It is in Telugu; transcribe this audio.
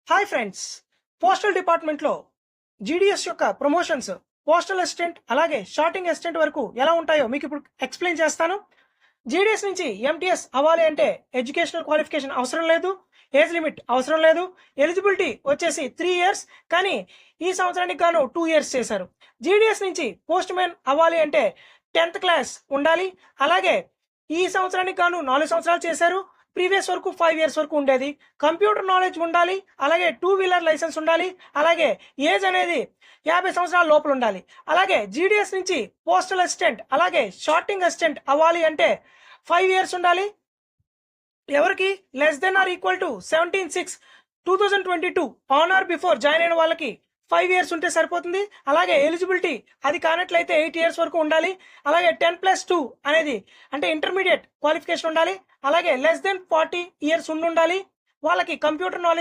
Hi friends. పోస్టల్ డిపార్ట్మెంట్లో జీడీఎస్ యొక్క ప్రమోషన్స్ పోస్టల్ అసిస్టెంట్ అలాగే షార్టింగ్ అసిస్టెంట్ వరకు ఎలా ఉంటాయో మీకు ఇప్పుడు ఎక్స్ప్లెయిన్ చేస్తాను. జీడీఎస్ నుంచి ఎంటీఎస్ అవ్వాలి అంటే ఎడ్యుకేషనల్ క్వాలిఫికేషన్ అవసరం లేదు, ఏజ్ లిమిట్ అవసరం లేదు. ఎలిజిబిలిటీ వచ్చేసి 3 ఇయర్స్, కానీ ఈ సంవత్సరానికి గాను 2 ఇయర్స్ చేశారు. జీడీఎస్ నుంచి పోస్ట్ మ్యాన్ అవ్వాలి అంటే 10th క్లాస్ ఉండాలి. అలాగే ఈ సంవత్సరానికి గాను 4 సంవత్సరాలు చేశారు. ప్రీవియస్ వరకు 5 ఇయర్స్ వరకు ఉండేది. కంప్యూటర్ నాలెడ్జ్ ఉండాలి, అలాగే 2 వీలర్ లైసెన్స్ ఉండాలి, అలాగే ఏజ్ అనేది 50 సంవత్సరాల లోపల ఉండాలి. అలాగే జీడీఎస్ నుంచి పోస్టల్ అసిస్టెంట్ అలాగే షార్టింగ్ అసిస్టెంట్ అవ్వాలి అంటే 5 ఇయర్స్ ఉండాలి. ఎవరికి < 17/6/2022 ఆన్ ఆర్ బిఫోర్ జాయిన్ అయిన వాళ్ళకి 5 ఇయర్స్ ఉంటే సరిపోతుంది. అలాగే ఎలిజిబిలిటీ అది కానట్లయితే 8 ఇయర్స్ వరకు ఉండాలి. అలాగే 10+2 అనేది అంటే ఇంటర్మీడియట్ క్వాలిఫికేషన్ ఉండాలి. అలాగే < 40 ఇయర్స్ ఉండాలి. వాళ్ళకి కంప్యూటర్ నాలెడ్జ్